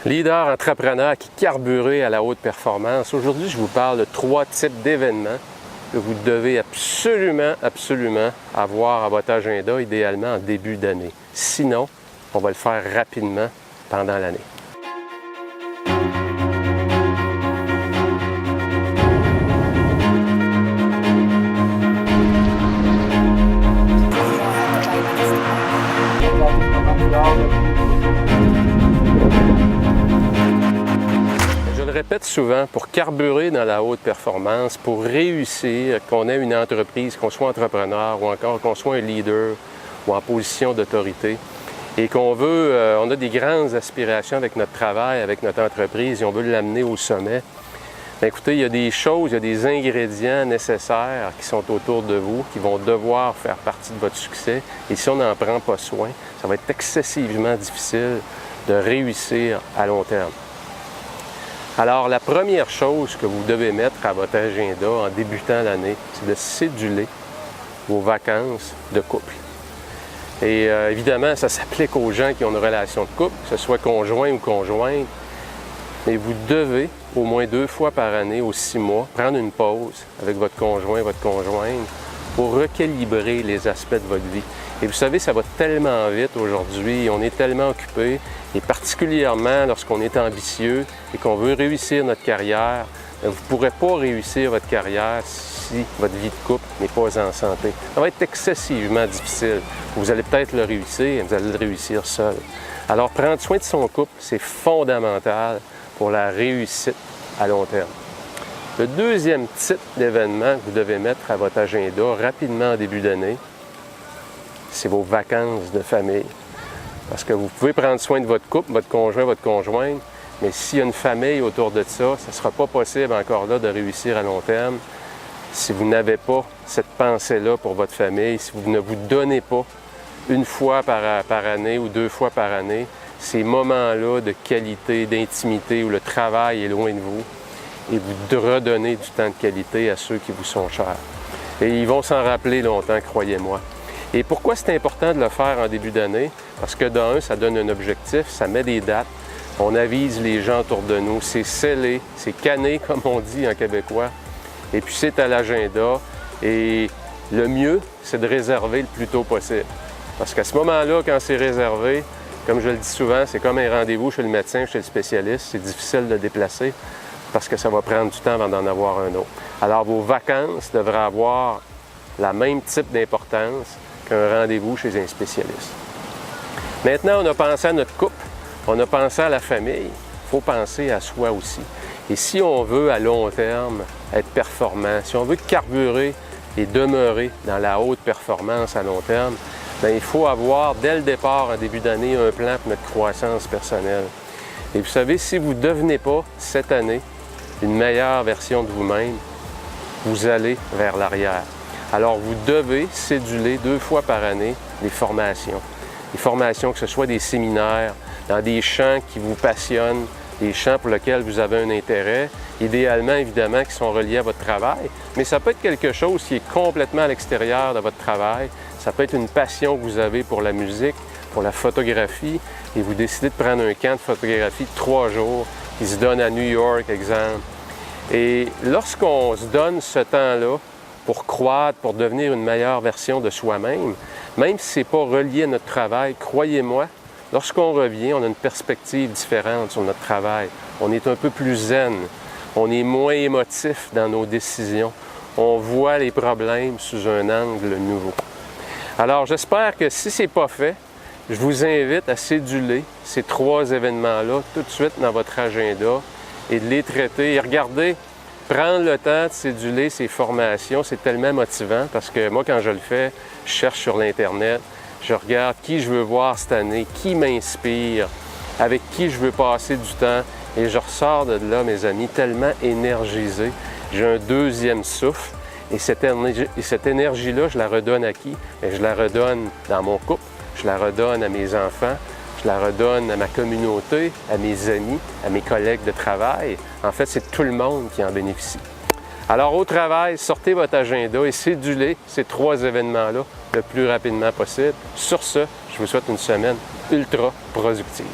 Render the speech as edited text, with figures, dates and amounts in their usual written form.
Leader entrepreneur qui carburé à la haute performance. Aujourd'hui, je vous parle de 3 types d'événements que vous devez absolument avoir à votre agenda, idéalement en début d'année. Sinon, on va le faire rapidement pendant l'année. Je le répète souvent, pour carburer dans la haute performance, pour réussir, qu'on ait une entreprise, qu'on soit entrepreneur ou encore qu'on soit un leader ou en position d'autorité, et qu'on veut, on a des grandes aspirations avec notre travail, avec notre entreprise, et on veut l'amener au sommet. Bien, écoutez, il y a des choses, il y a des ingrédients nécessaires qui sont autour de vous, qui vont devoir faire partie de votre succès. Et si on n'en prend pas soin, ça va être excessivement difficile de réussir à long terme. Alors, la première chose que vous devez mettre à votre agenda en débutant l'année, c'est de céduler vos vacances de couple. Et évidemment, ça s'applique aux gens qui ont une relation de couple, que ce soit conjoint ou conjointe. Mais vous devez, au moins 2 fois par année, aux 6 mois, prendre une pause avec votre conjoint, votre conjointe, pour recalibrer les aspects de votre vie. Et vous savez, ça va tellement vite aujourd'hui, on est tellement occupé, et particulièrement lorsqu'on est ambitieux et qu'on veut réussir notre carrière, vous ne pourrez pas réussir votre carrière si votre vie de couple n'est pas en santé. Ça va être excessivement difficile. Vous allez peut-être le réussir, vous allez le réussir seul. Alors, prendre soin de son couple, c'est fondamental pour la réussite à long terme. Le deuxième type d'événement que vous devez mettre à votre agenda rapidement en début d'année, c'est vos vacances de famille. Parce que vous pouvez prendre soin de votre couple, votre conjoint, votre conjointe, mais s'il y a une famille autour de ça, ce ne sera pas possible encore là de réussir à long terme si vous n'avez pas cette pensée-là pour votre famille, si vous ne vous donnez pas une fois par année ou 2 fois par année ces moments-là de qualité, d'intimité où le travail est loin de vous et vous redonnez du temps de qualité à ceux qui vous sont chers. Et ils vont s'en rappeler longtemps, croyez-moi. Et pourquoi c'est important de le faire en début d'année? Parce que d'un, ça donne un objectif, ça met des dates, on avise les gens autour de nous, c'est scellé, c'est canné comme on dit en québécois, et puis c'est à l'agenda. Et le mieux, c'est de réserver le plus tôt possible. Parce qu'à ce moment-là, quand c'est réservé, comme je le dis souvent, c'est comme un rendez-vous chez le médecin, chez le spécialiste, c'est difficile de le déplacer parce que ça va prendre du temps avant d'en avoir un autre. Alors vos vacances devraient avoir le même type d'importance qu'un rendez-vous chez un spécialiste. Maintenant, on a pensé à notre couple, on a pensé à la famille, il faut penser à soi aussi. Et si on veut à long terme être performant, si on veut carburer et demeurer dans la haute performance à long terme, bien, il faut avoir dès le départ, en début d'année, un plan pour notre croissance personnelle. Et vous savez, si vous ne devenez pas cette année une meilleure version de vous-même, vous allez vers l'arrière. Alors, vous devez céduler 2 fois par année des formations. Des formations, que ce soit des séminaires, dans des champs qui vous passionnent, des champs pour lesquels vous avez un intérêt, idéalement, évidemment, qui sont reliés à votre travail, mais ça peut être quelque chose qui est complètement à l'extérieur de votre travail. Ça peut être une passion que vous avez pour la musique, pour la photographie, et vous décidez de prendre un camp de photographie de 3 jours qui se donne à New York, exemple. Et lorsqu'on se donne ce temps-là pour croître, pour devenir une meilleure version de soi-même, même si ce n'est pas relié à notre travail, croyez-moi, lorsqu'on revient, on a une perspective différente sur notre travail. On est un peu plus zen, on est moins émotif dans nos décisions, on voit les problèmes sous un angle nouveau. Alors, j'espère que si ce n'est pas fait, je vous invite à céduler ces 3 événements-là tout de suite dans votre agenda et de les traiter. Et regardez, prendre le temps de céduler ces formations, c'est tellement motivant parce que moi, quand je le fais, je cherche sur l'Internet, je regarde qui je veux voir cette année, qui m'inspire, avec qui je veux passer du temps. Et je ressors de là, mes amis, tellement énergisé. J'ai un deuxième souffle. Et cette énergie-là, je la redonne à qui? Bien, je la redonne dans mon couple, je la redonne à mes enfants, je la redonne à ma communauté, à mes amis, à mes collègues de travail. En fait, c'est tout le monde qui en bénéficie. Alors, au travail, sortez votre agenda et cédulez ces 3 événements-là le plus rapidement possible. Sur ce, je vous souhaite une semaine ultra productive.